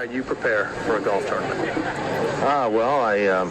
how you prepare for a golf tournament. Well, I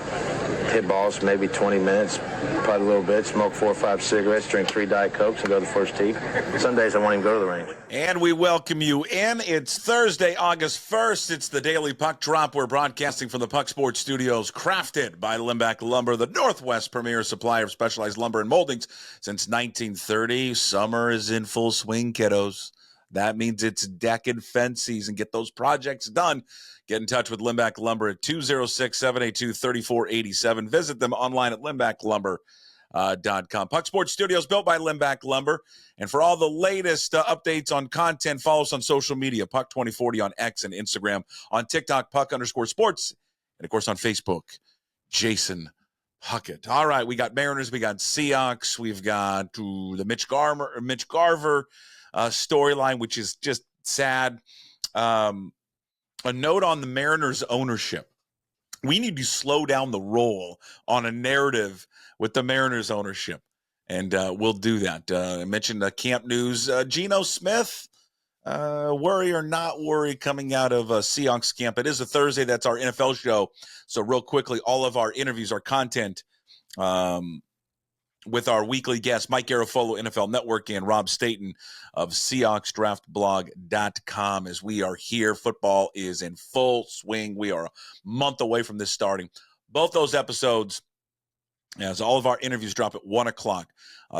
hit balls maybe 20 minutes, putt a little bit, smoke 4 or 5 cigarettes, drink 3 Diet Cokes, and go to the first tee. Some days I won't even go to the range. And we welcome you in. It's Thursday, August 1st. It's the Daily Puck Drop. We're broadcasting from the Puck Sports Studios, crafted by Limback Lumber, the Northwest premier supplier of specialized lumber and moldings since 1930. Summer is in full swing, kiddos. That means it's deck and fence season. Get those projects done. Get in touch with Limback Lumber at 206-782-3487. Visit them online at limbacklumber.com. Puck Sports Studios built by Limback Lumber. And for all the latest updates on content, follow us on social media, Puck2040 on X and Instagram, on TikTok, Puck_sports, and of course on Facebook, Jason Puckett. All right, we got Mariners, we got Seahawks, we've got the Mitch Garver storyline, which is just sad. A note on the Mariners ownership. We need to slow down the roll on a narrative with the Mariners ownership, and we'll do that. I mentioned camp news. Geno Smith, worry or not worry coming out of Seahawks camp. It is a Thursday. That's our NFL show. So real quickly, all of our interviews, our content, with our weekly guests, Mike Garofolo, NFL Network, and Rob Staton of SeahawksDraftBlog.com. As we are here, football is in full swing. We are a month away from this starting. Both those episodes, as all of our interviews drop at 1 o'clock,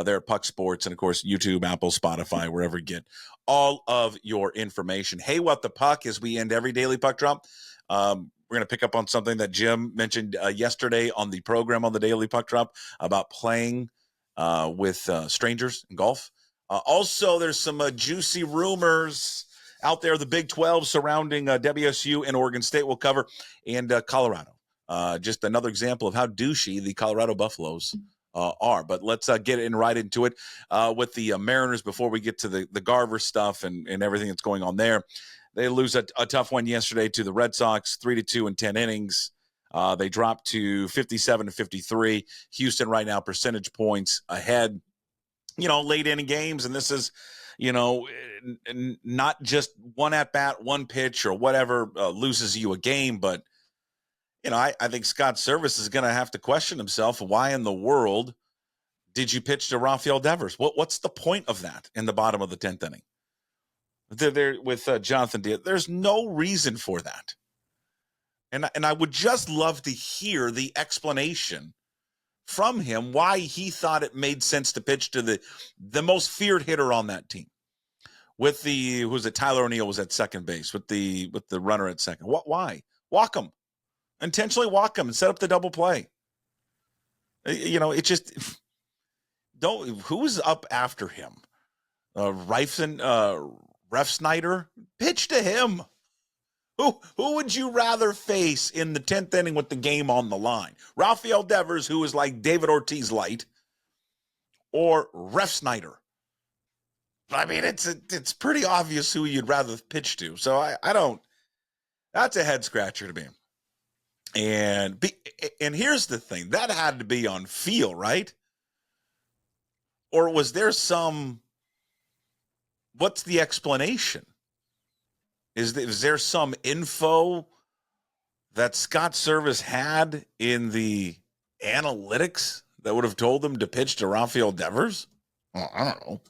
there at Puck Sports, and of course, YouTube, Apple, Spotify, wherever you get all of your information. Hey, what the puck, as we end every daily puck drop. We're going to pick up on something that Jim mentioned yesterday on the program on the Daily Puck Drop about playing with strangers in golf. Also, there's some juicy rumors out there, the Big 12 surrounding WSU and Oregon State we'll cover, and Colorado. Just another example of how douchey the Colorado Buffaloes are. But let's get right into it with the Mariners before we get to the Garver stuff and everything that's going on there. They lose a tough one yesterday to the Red Sox, 3-2 in 10 innings. They dropped to 57-53. Houston right now percentage points ahead. Late inning games, and this is, not just one at bat, one pitch, or whatever loses you a game, but I think Scott Servais is going to have to question himself. Why in the world did you pitch to Rafael Devers? What's the point of that in the bottom of the 10th inning? They're with Jonathan Diaz. There's no reason for that. And I would just love to hear the explanation from him why he thought it made sense to pitch to the most feared hitter on that team. With Tyler O'Neill was at second base with the runner at second. Why? Walk him. Intentionally walk him and set up the double play. It just don't. Who's up after him? Ref Snyder, pitch to him. Who would you rather face in the 10th inning with the game on the line? Rafael Devers, who is like David Ortiz light, or Ref Snyder? I mean, it's pretty obvious who you'd rather pitch to. So I don't. That's a head scratcher to me. And here's the thing, that had to be on feel, right? Or was there what's the explanation? Is there some info that Scott Servais had in the analytics that would have told them to pitch to Rafael Devers? Well, I don't know.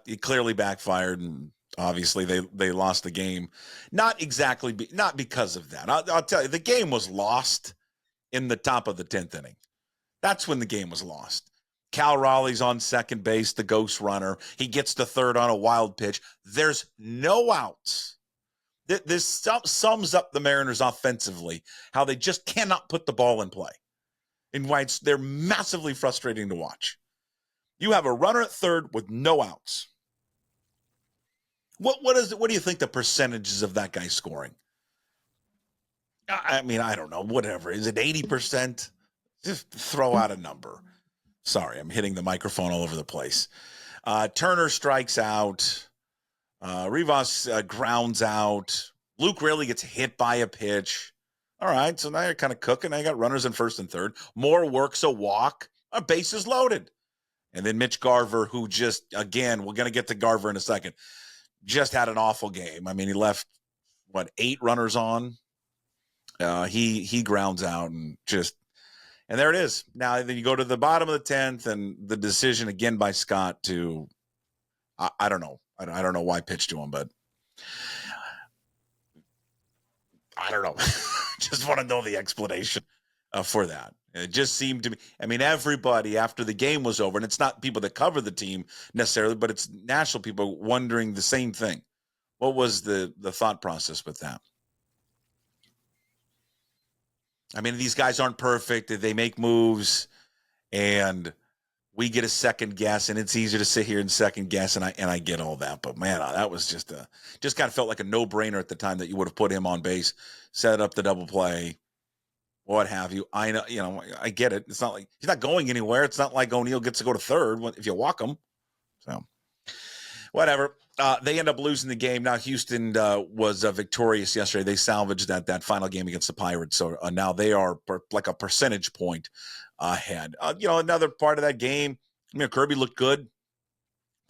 It clearly backfired, and obviously they lost the game. Not because of that. I'll tell you, the game was lost in the top of the 10th inning. That's when the game was lost. Cal Raleigh's on second base, the ghost runner. He gets to third on a wild pitch. There's no outs. This sums up the Mariners offensively, how they just cannot put the ball in play, and why they're massively frustrating to watch. You have a runner at third with no outs. What do you think the percentages of that guy scoring? I mean, I don't know. Whatever. Is it 80%? Just throw out a number. Sorry, I'm hitting the microphone all over the place. Turner strikes out. Rivas grounds out. Luke Riley gets hit by a pitch. All right, so now you're kind of cooking. Now you got runners in first and third. Moore works a walk. Our base is loaded. And then Mitch Garver, who just, again, we're going to get to Garver in a second, just had an awful game. I mean, he left 8 runners on. He grounds out and there it is. Now then you go to the bottom of the 10th and the decision again by Scott to, I don't know. I don't know why pitch to him, but I don't know. Just want to know the explanation for that. It just seemed to me, I mean, everybody after the game was over, and it's not people that cover the team necessarily, but it's national people wondering the same thing. What was the thought process with that? I mean, these guys aren't perfect. They make moves, and we get a second guess, and it's easier to sit here and second guess, and I get all that. But, man, that was just kind of felt like a no-brainer at the time that you would have put him on base, set up the double play, what have you. I know, I get it. It's not like he's not going anywhere. It's not like O'Neill gets to go to third if you walk him. So, whatever. They end up losing the game. Now, Houston was victorious yesterday. They salvaged that final game against the Pirates. So now they are like a percentage point ahead. Another part of that game, Kirby looked good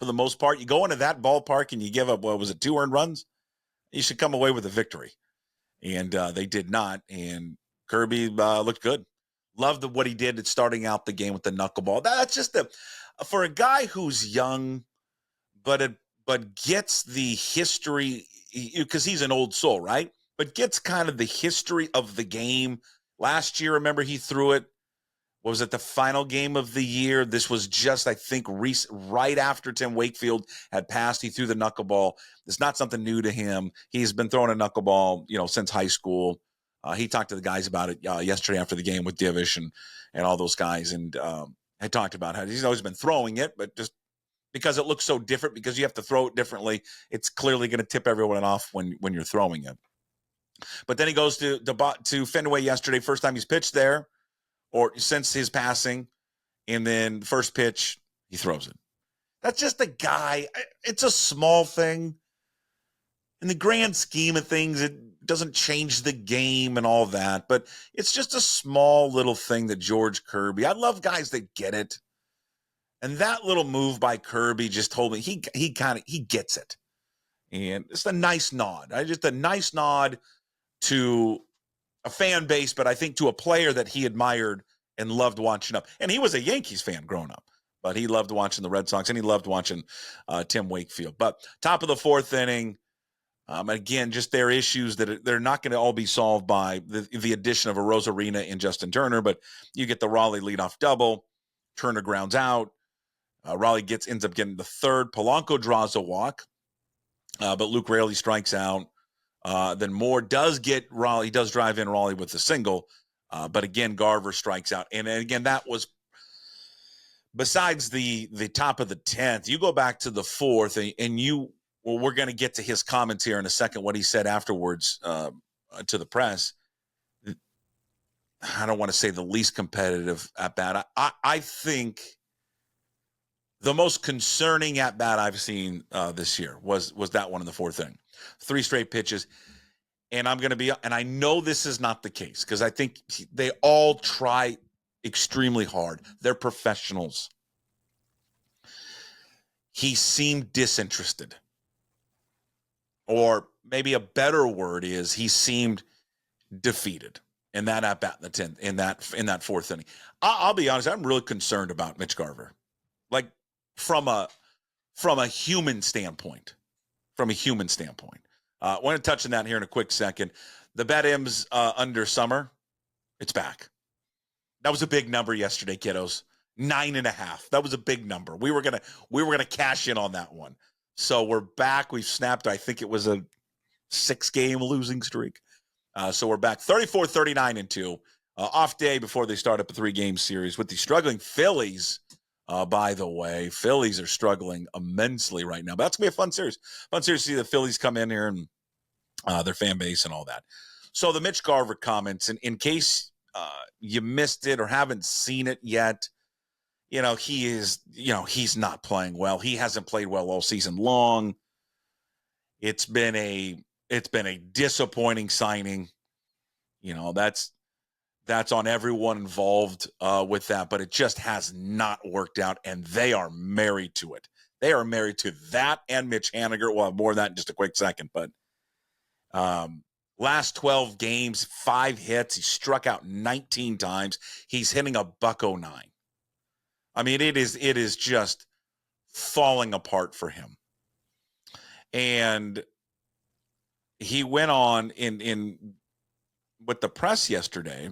for the most part. You go into that ballpark and you give up, 2 earned runs? You should come away with a victory. And they did not. And Kirby looked good. Loved what he did at starting out the game with the knuckleball. That's just for a guy who's young, but gets the history, because he's an old soul, right? But gets kind of the history of the game. Last year, remember, he threw it. What was it, the final game of the year? This was just, I think, right after Tim Wakefield had passed. He threw the knuckleball. It's not something new to him. He's been throwing a knuckleball, since high school. He talked to the guys about it yesterday after the game with Divish and all those guys, and had talked about how he's always been throwing it, but just because it looks so different, because you have to throw it differently, it's clearly going to tip everyone off when you're throwing it. But then he goes to Fenway yesterday, first time he's pitched there, or since his passing, and then first pitch, he throws it. That's just a guy. It's a small thing. In the grand scheme of things, it doesn't change the game and all that, but it's just a small little thing that George Kirby, I love guys that get it. And that little move by Kirby just told me he gets it. And it's a nice nod. Just a nice nod to a fan base, but I think to a player that he admired and loved watching up. And he was a Yankees fan growing up, but he loved watching the Red Sox, and he loved watching Tim Wakefield. But top of the 4th inning, again, just their issues that they're not going to all be solved by the addition of a Rosarina and Justin Turner, but you get the Raleigh leadoff double. Turner grounds out. Raleigh ends up getting the third. Polanco draws a walk, but Luke Raley strikes out. Then Moore does get Raleigh. He does drive in Raleigh with a single, but again, Garver strikes out. And again, that was besides the top of the 10th. You go back to the 4th, and we're going to get to his comments here in a second, what he said afterwards to the press. I don't want to say the least competitive at bat. I think the most concerning at bat I've seen this year was that one in the 4th inning. 3 straight pitches. And I know this is not the case, because I think they all try extremely hard. They're professionals. He seemed disinterested. Or maybe a better word is he seemed defeated in that at bat in the 10th, in that 4th inning. I'll be honest, I'm really concerned about Mitch Garver. Like from a human standpoint. I want to touch on that here in a quick second. The BetM's under summer, it's back. That was a big number yesterday, kiddos. 9.5. That was a big number. We were gonna cash in on that one. So we're back. We've snapped, I think it was a 6-game losing streak. So we're back 34-39-2. Off day before they start up a 3-game series with the struggling Phillies. By the way, Phillies are struggling immensely right now. But that's going to be a fun series. Fun series to see the Phillies come in here and their fan base and all that. So the Mitch Garver comments, and in case you missed it or haven't seen it yet, he's not playing well. He hasn't played well all season long. It's been a disappointing signing. That's on everyone involved with that, but it just has not worked out, and they are married to it. They are married to that and Mitch Haniger. We'll have more of that in just a quick second, but Last 12 games, 5 hits. He struck out 19 times. He's hitting a .09. I mean, it is just falling apart for him. And he went on in with the press yesterday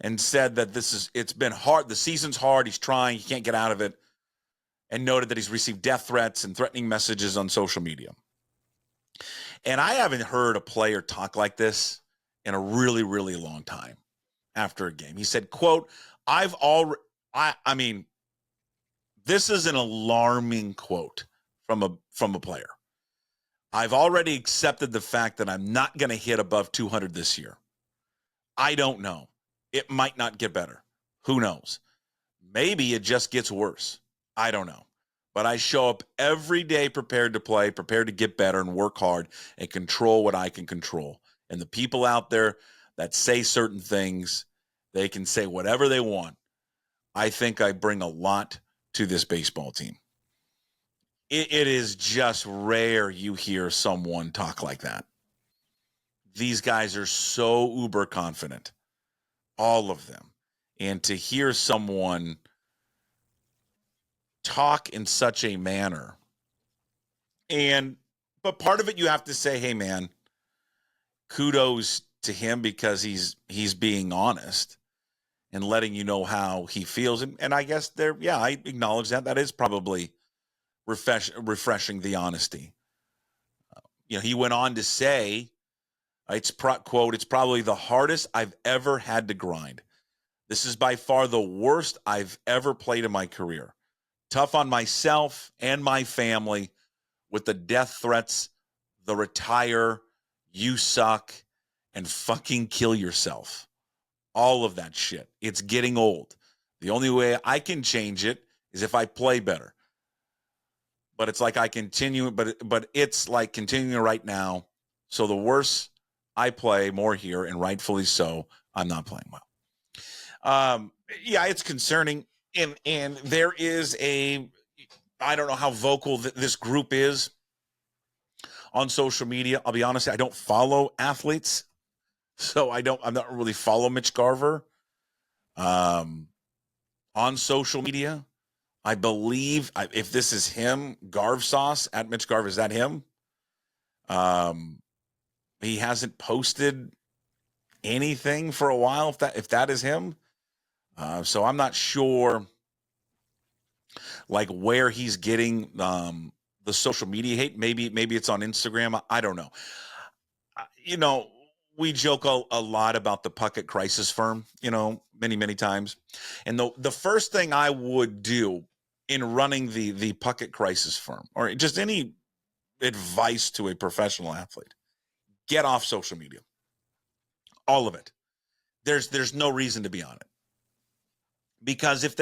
and said that it's been hard. The season's hard. He's trying. He can't get out of it. And noted that he's received death threats and threatening messages on social media. And I haven't heard a player talk like this in a really, really long time after a game. He said, quote, I mean, this is an alarming quote from a player. I've already accepted the fact that I'm not going to hit above 200 this year. I don't know. It might not get better. Who knows? Maybe it just gets worse. I don't know. But I show up every day prepared to play, prepared to get better and work hard and control what I can control. And the people out there that say certain things, they can say whatever they want. I think I bring a lot to this baseball team. It is just rare you hear someone talk like that. These guys are so uber confident, all of them. And to hear someone talk in such a manner, but part of it you have to say, hey man, kudos to him because he's being honest and letting you know how he feels. And I guess I acknowledge that is probably refreshing, the honesty. He went on to say, quote, it's probably the hardest I've ever had to grind. This is by far the worst I've ever played in my career. Tough on myself and my family with the death threats, the retire, you suck, and fucking kill yourself. All of that shit. It's getting old. The only way I can change it is if I play better. But it's like I continue, but it's like continuing right now. So the worse I play, more here, and rightfully so, I'm not playing well. It's concerning. And there is I don't know how vocal this group is on social media. I'll be honest, I don't follow athletes. So I'm not really follow Mitch Garver on social media. I believe if this is him, Garv Sauce at Mitch Garver, is that him? He hasn't posted anything for a while. If that is him, so I'm not sure, like where he's getting the social media hate. Maybe it's on Instagram. I don't know. We joke a lot about the Puckett crisis firm. Many, many times, and the first thing I would do in running the Puckett crisis firm, or just any advice to a professional athlete, get off social media. All of it. There's no reason to be on it. Because if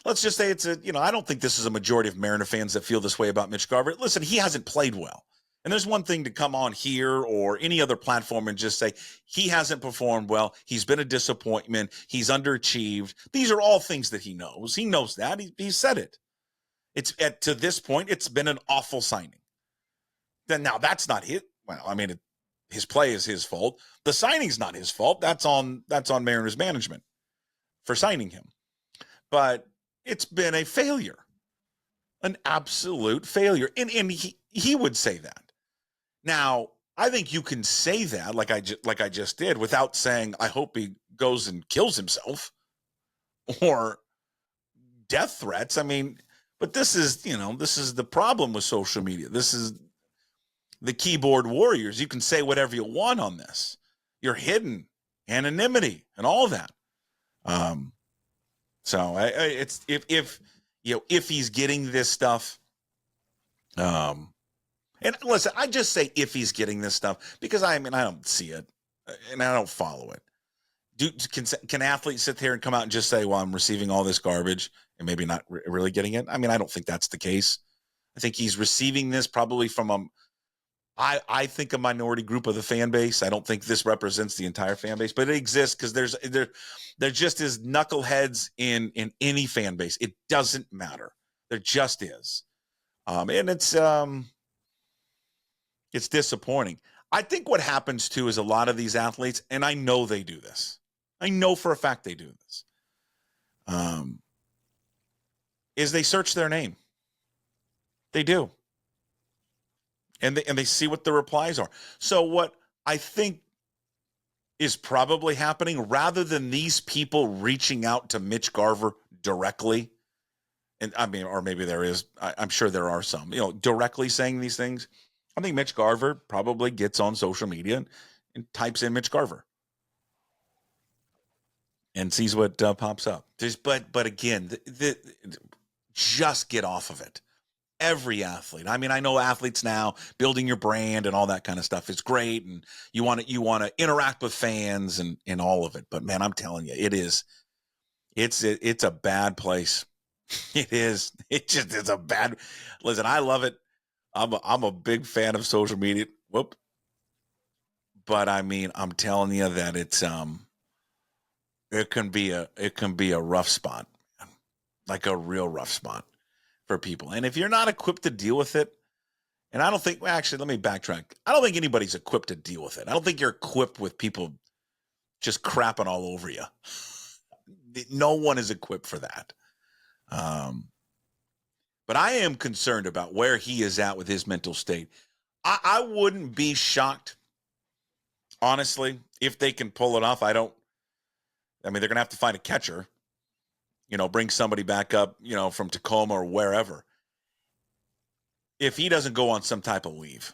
let's just say I don't think this is a majority of Mariner fans that feel this way about Mitch Garver. Listen, he hasn't played well. And there's one thing to come on here or any other platform and just say he hasn't performed well. He's been a disappointment. He's underachieved. These are all things that he knows. He knows that. He said it. To this point, it's been an awful signing. Then now that's not his. Well, I mean, his play is his fault. The signing's not his fault. That's on Mariners management for signing him. But it's been a failure, an absolute failure. And he would say that. Now, I think you can say that like I just did without saying, I hope he goes and kills himself or death threats. I mean, but this is the problem with social media. This is the keyboard warriors. You can say whatever you want on this. You're hidden, anonymity, and all of that. So it's if he's getting this stuff, and listen, I just say if he's getting this stuff because I don't see it and I don't follow it. Can athletes sit there and come out and just say, well, I'm receiving all this garbage and maybe not really getting it? I mean, I don't think that's the case. I think he's receiving this probably from I think a minority group of the fan base. I don't think this represents the entire fan base, but it exists because there just is knuckleheads in any fan base. It doesn't matter. There just is. And it's disappointing. I think what happens too is a lot of these athletes, and I know they do this. I know for a fact they do this. Is they search their name. They do. And they see what the replies are. So what I think is probably happening, rather than these people reaching out to Mitch Garver directly, and I mean, or maybe there is, I'm sure there are some, directly saying these things. I think Mitch Garver probably gets on social media and types in Mitch Garver and sees what pops up. But again, just get off of it. Every athlete. I mean, I know athletes now building your brand and all that kind of stuff is great, and you want to interact with fans and all of it. But man, I'm telling you, it's a bad place. It is. It's a bad. Listen, I love it. I'm a big fan of social media. Whoop. But I mean, I'm telling you that it can be a rough spot, like a real rough spot for people. And if you're not equipped to deal with it, and I don't think, well, actually, let me backtrack. I don't think anybody's equipped to deal with it. I don't think you're equipped with people just crapping all over you. No one is equipped for that. But I am concerned about where he is at with his mental state. I wouldn't be shocked, honestly, if they can pull it off. I mean, they're going to have to find a catcher, bring somebody back up, from Tacoma or wherever. If he doesn't go on some type of leave.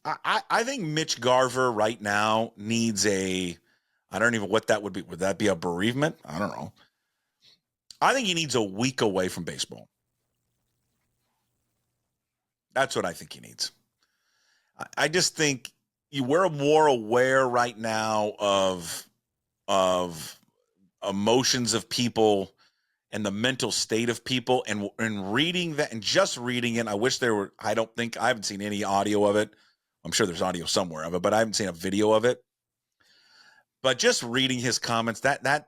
I think Mitch Garver right now needs I don't even know what that would be. Would that be a bereavement? I don't know. I think he needs a week away from baseball. That's what I think he needs. I just think we're more aware right now of emotions of people and the mental state of people, and reading that, and just reading it. I wish I haven't seen any audio of it. I'm sure there's audio somewhere of it, but I haven't seen a video of it. But just reading his comments, that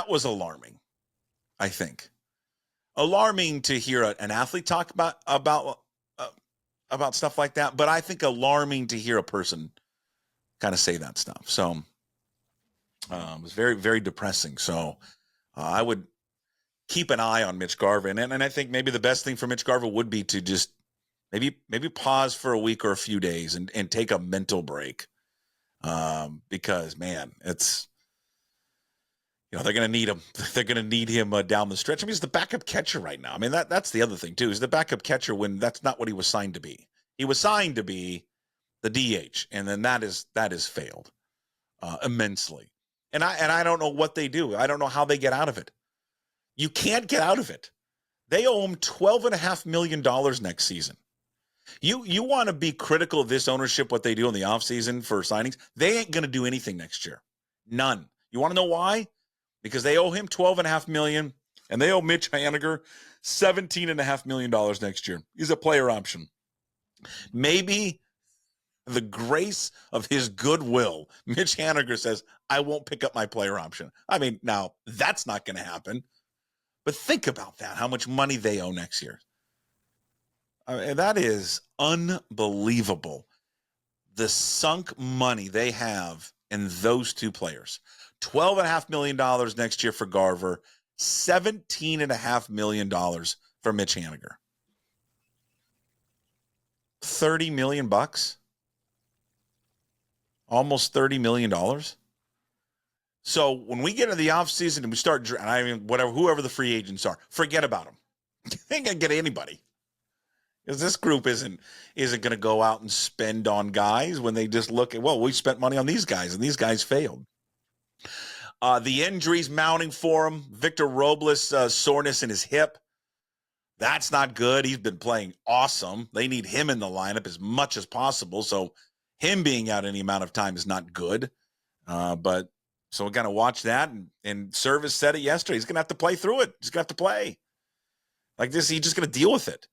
was alarming. I think alarming to hear an athlete talk about stuff like that, but I think alarming to hear a person kind of say that stuff. So it was very, very depressing. So I would keep an eye on Mitch Garver, and I think maybe the best thing for Mitch Garver would be to just maybe pause for a week or a few days and take a mental break, because man, it's. They're going to need him. They're going to need him down the stretch. I mean, he's the backup catcher right now. I mean, that's the other thing, too. He's the backup catcher when that's not what he was signed to be. He was signed to be the DH, and then that is failed immensely. And I don't know what they do. I don't know how they get out of it. You can't get out of it. They owe him $12.5 million next season. You want to be critical of this ownership, what they do in the offseason for signings? They ain't going to do anything next year. None. You want to know why? Because they owe him $12.5 million, and they owe Mitch Haniger $17.5 million next year. He's a player option. Maybe the grace of his goodwill, Mitch Haniger says, I won't pick up my player option. I mean, now, that's not going to happen. But think about that, how much money they owe next year. And that is unbelievable. The sunk money they have in those two players. $12.5 million next year for Garver, $17.5 million for Mitch Haniger. $30 million, almost $30 million. So when we get into the offseason and we start, whoever the free agents are, forget about them. They ain't gonna get anybody, because this group isn't going to go out and spend on guys when they just look at, well, we spent money on these guys and these guys failed. The injuries mounting for him. Victor Robles, soreness in his hip. That's not good. He's been playing awesome. They need him in the lineup as much as possible. So him being out any amount of time is not good. But so we're going to watch that. And Servais said it yesterday. He's going to have to play through it. He's going to have to play. Like this, he's just going to deal with it.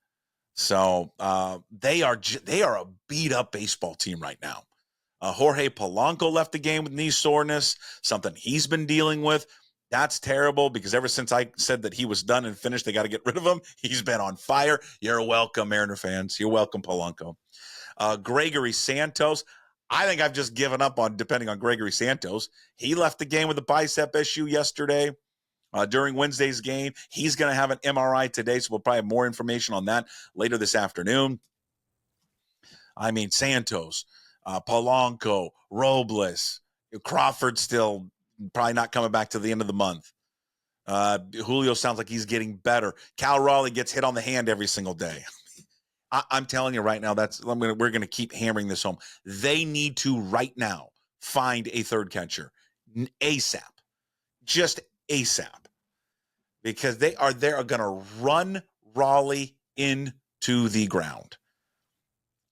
So they are a beat-up baseball team right now. Jorge Polanco left the game with knee soreness, something he's been dealing with. That's terrible, because ever since I said that he was done and finished, they got to get rid of him, he's been on fire. You're welcome, Mariner fans. You're welcome, Polanco. Gregory Santos. I think I've just given up on depending on Gregory Santos. He left the game with a bicep issue yesterday during Wednesday's game. He's going to have an MRI today, so we'll probably have more information on that later this afternoon. I mean, Santos, Polanco, Robles, Crawford still probably not coming back to the end of the month. Julio sounds like he's getting better. Cal Raleigh gets hit on the hand every single day. I'm telling you right now, we're going to keep hammering this home. They need to right now find a third catcher ASAP, just ASAP, because they are going to run Raleigh into the ground,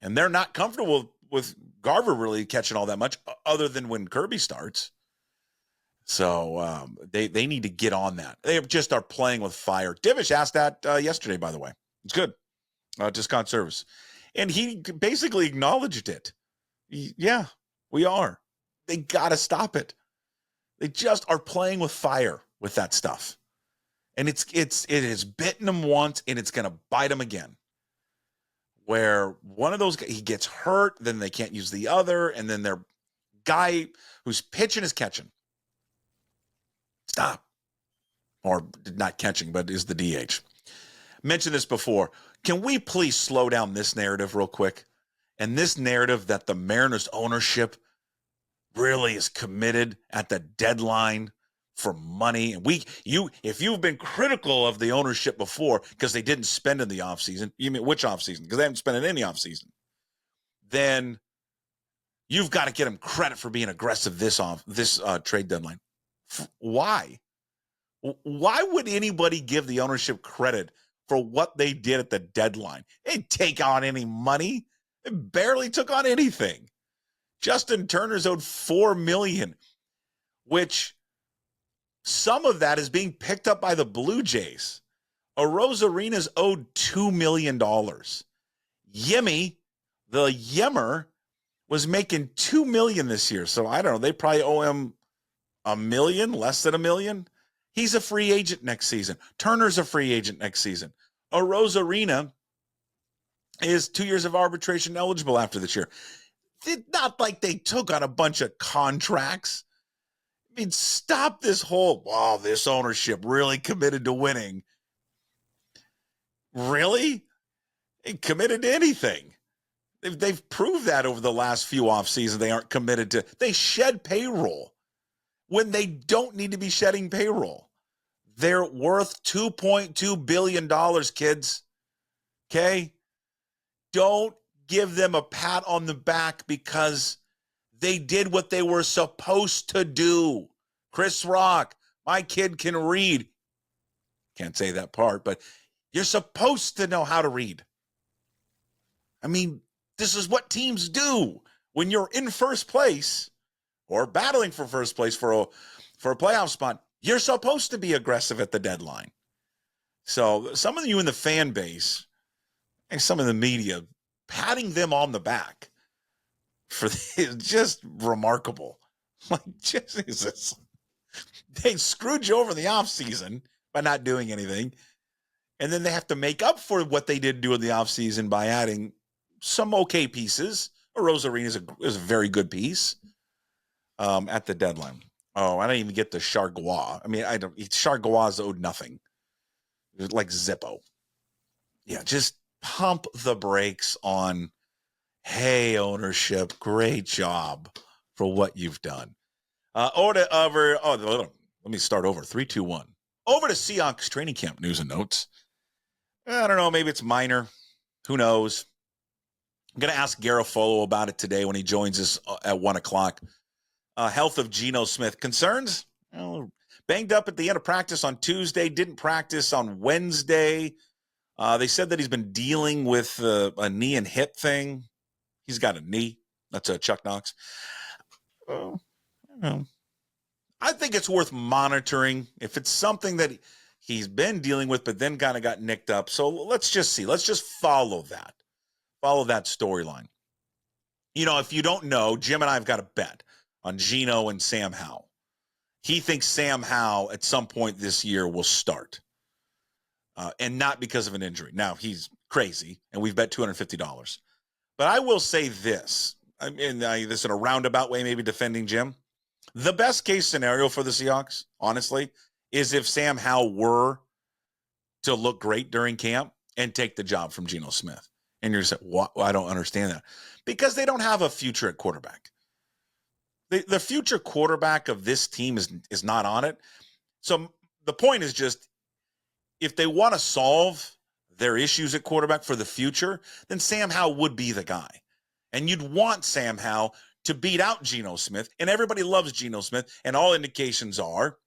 and they're not comfortable with Garver really catching all that much, other than when Kirby starts. So they need to get on that. They just are playing with fire. Divish asked that yesterday, by the way. It's good. To Scott Servais. And he basically acknowledged it. Yeah, we are. They got to stop it. They just are playing with fire with that stuff. And it has bitten them once, and it's going to bite them again. Where one of those, he gets hurt, then they can't use the other, and then their guy who's pitching is catching. Stop. Or not catching, but is the DH. Mentioned this before. Can we please slow down this narrative real quick? And this narrative that the Mariners ownership really is committed at the deadline for money. And if you've been critical of the ownership before because they didn't spend in the offseason, you mean which offseason? Because they haven't spent in any offseason. Then you've got to get them credit for being aggressive this trade deadline. Why? Why would anybody give the ownership credit for what they did at the deadline? They didn't take on any money. They barely took on anything. Justin Turner's owed $4 million, which some of that is being picked up by the Blue Jays. Arozarena's owed $2 million. Yimmy, the Yimmer, was making $2 million this year. So I don't know. They probably owe him $1 million, less than $1 million. He's a free agent next season. Turner's a free agent next season. Arozarena is 2 years of arbitration eligible after this year. It's not like they took on a bunch of contracts. I mean, stop this whole, this ownership really committed to winning. Really? They committed to anything. They've proved that over the last few off seasons. They aren't committed to. They shed payroll when they don't need to be shedding payroll. They're worth $2.2 billion, kids. Okay? Don't give them a pat on the back because they did what they were supposed to do. Chris Rock, my kid can read. Can't say that part, but you're supposed to know how to read. I mean, this is what teams do when you're in first place or battling for first place for a playoff spot. You're supposed to be aggressive at the deadline. So some of you in the fan base and some of the media patting them on the back for is just remarkable. Like, Jesus. They screwed you over in the offseason by not doing anything. And then they have to make up for what they did do in the offseason by adding some okay pieces. Arozarena is a very good piece at the deadline. Oh, I didn't even get the Chargois. I mean, Chargois owed nothing. It was like Zippo. Yeah, just pump the brakes on, hey, ownership, great job for what you've done. Let me start over. 3, 2, 1. Over to Seahawks training camp news and notes. I don't know, maybe it's minor. Who knows? I'm going to ask Garofolo about it today when he joins us at 1 o'clock. Health of Geno Smith. Concerns? Well, banged up at the end of practice on Tuesday. Didn't practice on Wednesday. They said that he's been dealing with a knee and hip thing. He's got a knee. That's Chuck Knox. I think it's worth monitoring if it's something that he's been dealing with, but then kind of got nicked up. So let's just see. Let's just follow that. Follow that storyline. You know, if you don't know, Jim and I have got a bet on Geno and Sam Howell. He thinks Sam Howell at some point this year will start. And not because of an injury. Now, he's crazy, and we've bet $250. But I will say this, I mean, this in a roundabout way, maybe defending Jim. The best case scenario for the Seahawks, honestly, is if Sam Howell were to look great during camp and take the job from Geno Smith. And you're saying, well, I don't understand that. Because they don't have a future at quarterback. The future quarterback of this team is not on it. So the point is just, if they want to solve their issues at quarterback for the future, then Sam Howell would be the guy. And you'd want Sam Howell to beat out Geno Smith. And everybody loves Geno Smith. And all indications are,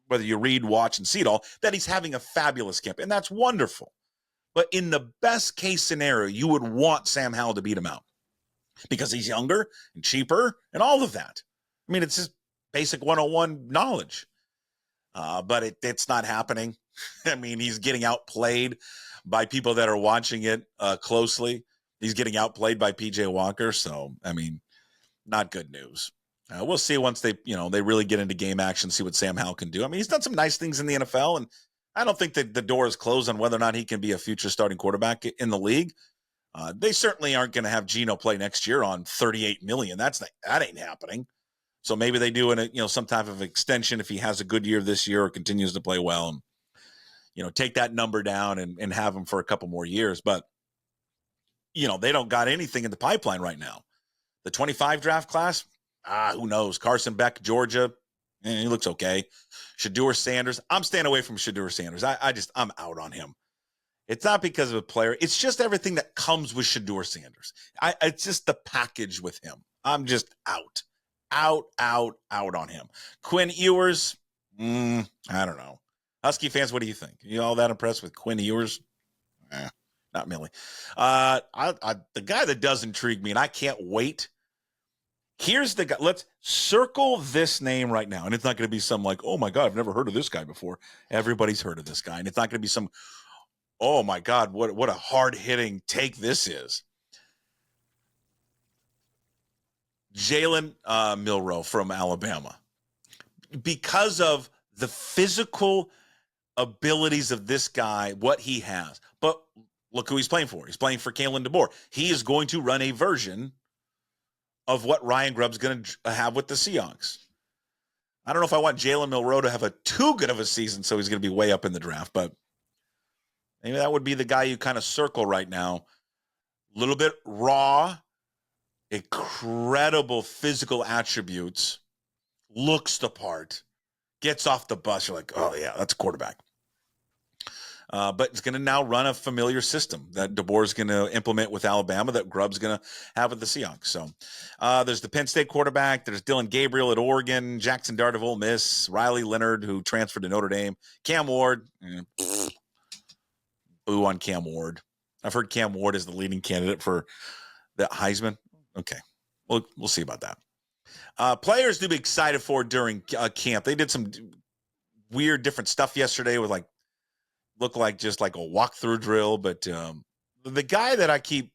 whether you read, watch, and see it all, that he's having a fabulous camp. And that's wonderful. But in the best case scenario, you would want Sam Howell to beat him out because he's younger and cheaper and all of that. I mean, it's just basic 101 knowledge. But it's not happening. I mean, he's getting outplayed by people that are watching it closely. He's getting outplayed by P.J. Walker. So, I mean, not good news. We'll see once they really get into game action, see what Sam Howell can do. I mean, he's done some nice things in the NFL, and I don't think that the door is closed on whether or not he can be a future starting quarterback in the league. They certainly aren't going to have Geno play next year on $38 million. That ain't happening. So maybe they do some type of extension if he has a good year this year or continues to play well, and take that number down and have him for a couple more years. But they don't got anything in the pipeline right now. The 25 draft class, who knows? Carson Beck, Georgia, he looks okay. Shedeur Sanders, I'm staying away from Shedeur Sanders. I'm out on him. It's not because of a player. It's just everything that comes with Shedeur Sanders. It's just the package with him. I'm just out on him. Quinn Ewers, I don't know. Husky fans, what do you think? You all that impressed with Quinn Ewers? Not really. The guy that does intrigue me, and I can't wait. Here's the guy. Let's circle this name right now. And it's not going to be some like, oh my God, I've never heard of this guy before. Everybody's heard of this guy. And it's not going to be some, oh my God, what a hard-hitting take this is. Jalen Milroe from Alabama. Because of the physical abilities of this guy, what he has. But look who he's playing for. He's playing for Kalen DeBoer. He is going to run a version of what Ryan Grubb's going to have with the Seahawks. I don't know if I want Jalen Milroe to have a too good of a season, so he's going to be way up in the draft, but maybe that would be the guy you kind of circle right now. A little bit raw, incredible physical attributes, looks the part, gets off the bus. You're like, oh, yeah, that's a quarterback. But it's going to now run a familiar system that DeBoer's going to implement with Alabama that Grubb's going to have with the Seahawks. So there's the Penn State quarterback. There's Dylan Gabriel at Oregon, Jackson Dart of Ole Miss, Riley Leonard, who transferred to Notre Dame, Cam Ward. Boo on Cam Ward. I've heard Cam Ward is the leading candidate for the Heisman. Okay, we'll see about that. Players to be excited for during camp. They did some weird different stuff yesterday with look like just like a walkthrough drill, but the guy that I keep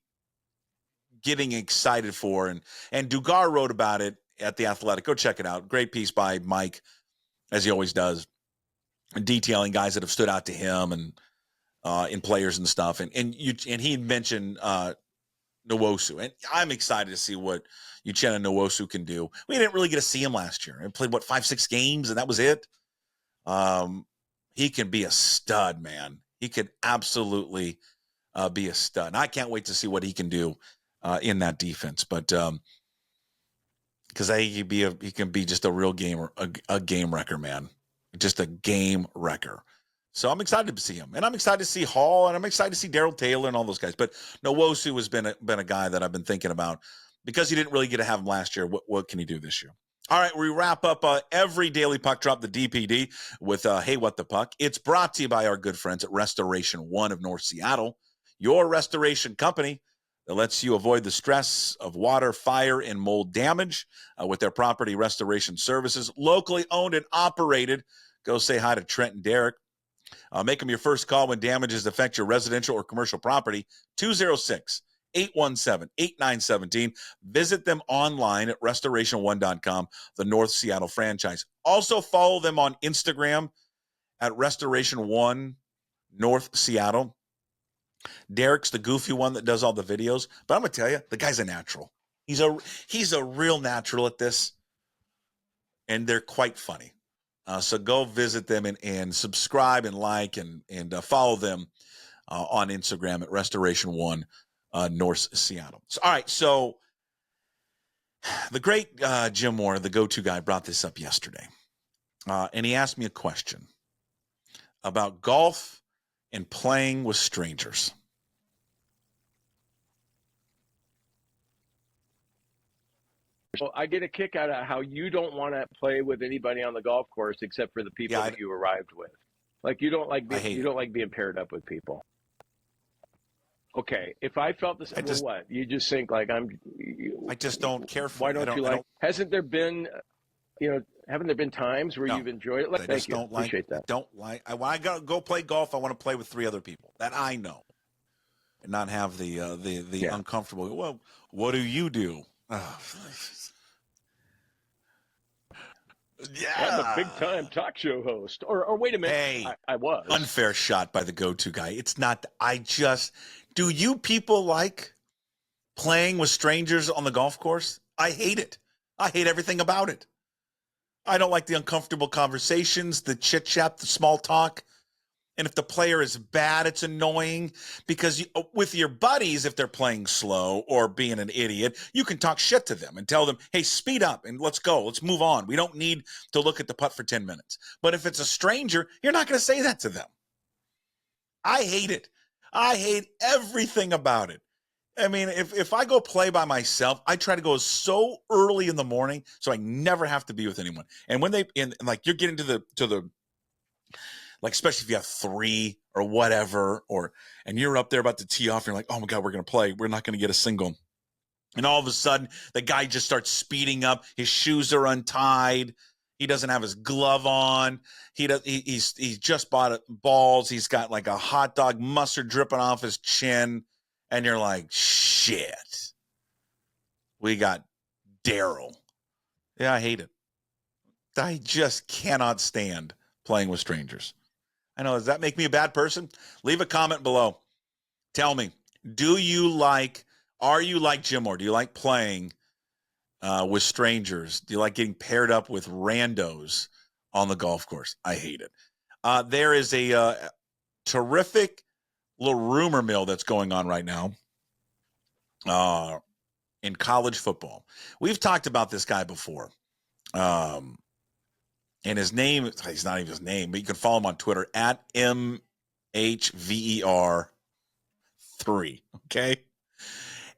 getting excited for, and Dugar wrote about it at The Athletic. Go check it out. Great piece by Mike, as he always does, detailing guys that have stood out to him and in players and stuff. And he mentioned Nwosu, and I'm excited to see what Uchenna Nwosu can do. We didn't really get to see him last year. He played 5-6 games, and that was it. He can be a stud, man. He could absolutely be a stud. And I can't wait to see what he can do in that defense. But because he can be just a real a game wrecker, man. Just a game wrecker. So I'm excited to see him, and I'm excited to see Hall, and I'm excited to see Darrell Taylor and all those guys. But Nwosu has been a guy that I've been thinking about because he didn't really get to have him last year. What can he do this year? All right, we wrap up every daily puck drop, the DPD, with Hey, What the Puck. It's brought to you by our good friends at Restoration One of North Seattle, your restoration company that lets you avoid the stress of water, fire, and mold damage with their property restoration services. Locally owned and operated. Go say hi to Trent and Derek. Make them your first call when damages affect your residential or commercial property, 206-817-8917. Visit them online at restoration1.com, the North Seattle franchise. Also follow them on Instagram at Restoration One North Seattle. Derek's the goofy one that does all the videos, but I'm gonna tell you, the guy's a natural. He's a real natural at this, and they're quite funny. So go visit them and subscribe and like and follow them on Instagram at Restoration One, North Seattle. So, all right, so the great Jim Moore, the go-to guy, brought this up yesterday, and he asked me a question about golf and playing with strangers. So I get a kick out of how you don't want to play with anybody on the golf course except for the people that you arrived with. Like you don't like being paired up with people. Okay, if I felt this, what you just think like I just don't care for. Why don't you like? Hasn't there been, haven't there been times where you've enjoyed it? Like, thank you. Appreciate that. When I go play golf, I want to play with 3 other people that I know, and not have the uncomfortable. Well, what do you do? Oh, I'm a big time talk show host. Or wait a minute. Hey, I was. Unfair shot by the go-to guy. It's not. Do you people like playing with strangers on the golf course? I hate it. I hate everything about it. I don't like the uncomfortable conversations, the chit-chat, the small talk. And if the player is bad, it's annoying because with your buddies, if they're playing slow or being an idiot, you can talk shit to them and tell them, hey, speed up and let's go. Let's move on. We don't need to look at the putt for 10 minutes. But if it's a stranger, you're not going to say that to them. I hate it. I hate everything about it. I mean, if I go play by myself, I try to go so early in the morning so I never have to be with anyone. And when like you're getting to the like, especially if you have 3 or whatever, and you're up there about to tee off, and you're like, oh my God, we're going to play. We're not going to get a single. And all of a sudden, the guy just starts speeding up. His shoes are untied. He doesn't have his glove on. He's just bought balls. He's got like a hot dog mustard dripping off his chin. And you're like, shit. We got Daryl. Yeah, I hate it. I just cannot stand playing with strangers. I know. Does that make me a bad person? Leave a comment below. Tell me, are you like Jim Moore? Do you like playing with strangers? Do you like getting paired up with randos on the golf course? I hate it. There is a terrific little rumor mill that's going on right now in college football. We've talked about this guy before. And his name, he's not even his name, but you can follow him on Twitter at MHVER3. Okay.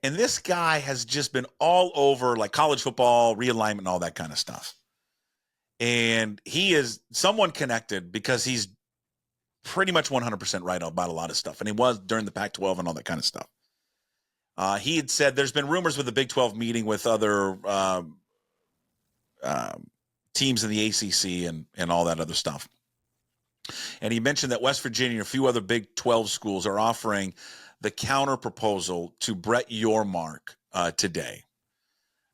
And this guy has just been all over like college football, realignment, and all that kind of stuff. And he is someone connected because he's pretty much 100% right about a lot of stuff. And he was during the Pac-12 and all that kind of stuff. He had said there's been rumors with the Big 12 meeting with other teams in the ACC and all that other stuff. And he mentioned that West Virginia and a few other Big 12 schools are offering the counter proposal to Brett Yormark today.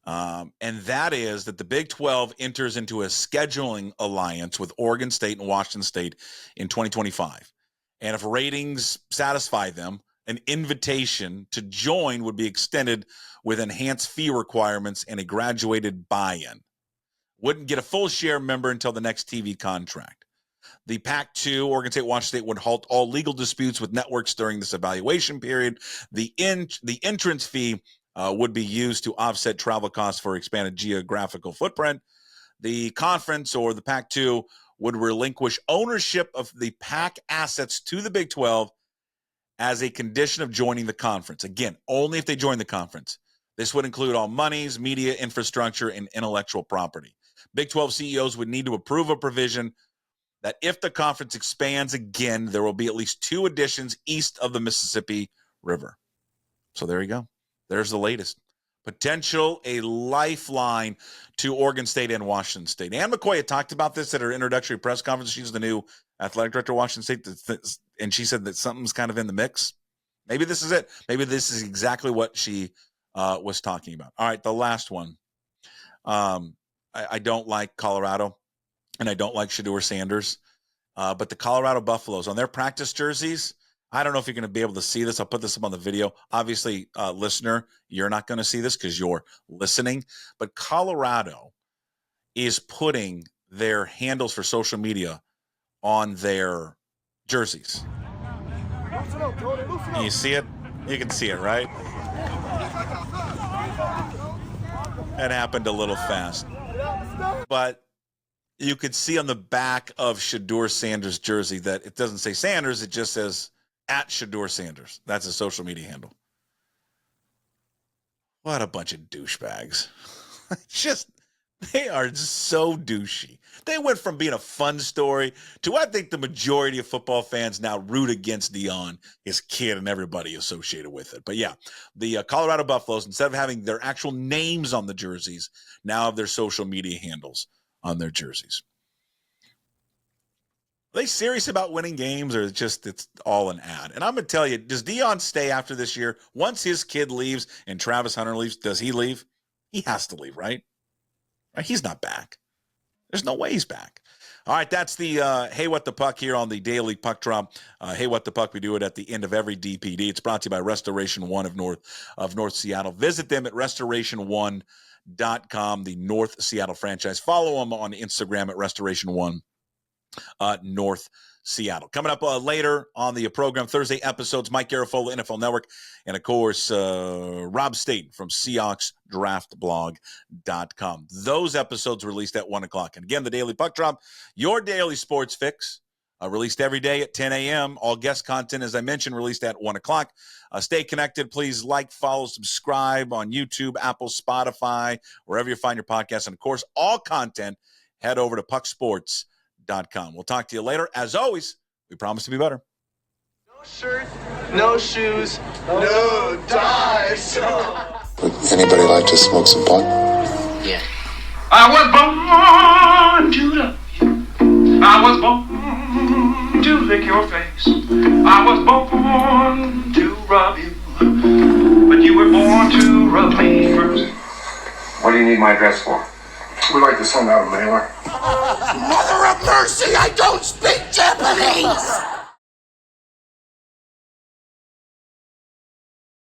And that is that the Big 12 enters into a scheduling alliance with Oregon State and Washington State in 2025. And if ratings satisfy them, an invitation to join would be extended with enhanced fee requirements and a graduated buy-in. Wouldn't get a full share member until the next TV contract. The Pac-2, Oregon State, Washington State would halt all legal disputes with networks during this evaluation period. The entrance fee would be used to offset travel costs for expanded geographical footprint. The conference or the Pac-2 would relinquish ownership of the Pac assets to the Big 12 as a condition of joining the conference. Again, only if they join the conference. This would include all monies, media infrastructure, and intellectual property. Big 12 CEOs would need to approve a provision that if the conference expands again, there will be at least 2 additions east of the Mississippi River. So there you go. There's the latest. Potential a lifeline to Oregon State and Washington State. Ann McCoy had talked about this at her introductory press conference. She's the new athletic director of Washington State, and she said that something's kind of in the mix. Maybe this is it. Maybe this is exactly what she was talking about. All right, the last one. I don't like Colorado, and I don't like Shedeur Sanders. But the Colorado Buffaloes, on their practice jerseys, I don't know if you're going to be able to see this. I'll put this up on the video. Obviously, listener, you're not going to see this because you're listening. But Colorado is putting their handles for social media on their jerseys. You see it? You can see it, right? It happened a little fast. But you could see on the back of Shedeur Sanders' jersey that it doesn't say Sanders, it just says at Shedeur Sanders. That's a social media handle. What a bunch of douchebags. They are so douchey. They went from being a fun story to, I think, the majority of football fans now root against Deion, his kid, and everybody associated with it. But yeah, the Colorado Buffaloes, instead of having their actual names on the jerseys, now have their social media handles on their jerseys. Are they serious about winning games, or it's all an ad? And I'm going to tell you, does Deion stay after this year? Once his kid leaves and Travis Hunter leaves, does he leave? He has to leave, right? He's not back. There's no way he's back. All right, that's the Hey What the Puck here on the Daily Puck Drop. Hey What the Puck, we do it at the end of every DPD. It's brought to you by Restoration One of North Seattle. Visit them at restoration1.com, the North Seattle franchise. Follow them on Instagram at Restoration One North Seattle. Coming up later on the program, Thursday episodes, Mike Garofolo, NFL Network, and of course, Rob Staton from SeahawksDraftBlog.com. Those episodes released at 1 o'clock. And again, the Daily Puck Drop, your daily sports fix, released every day at 10 a.m. All guest content, as I mentioned, released at 1 o'clock. Stay connected. Please like, follow, subscribe on YouTube, Apple, Spotify, wherever you find your podcast. And, of course, all content, head over to pucksports.com. We'll talk to you later. As always, we promise to be better. No shirt, no shoes, no dice. Would anybody like to smoke some pot? Yeah. I was born to love you. I was born to lick your face. I was born to rub you. But you were born to rub me first. What do you need my address for? We'd like to send out a mailer. Mother of mercy, I don't speak Japanese!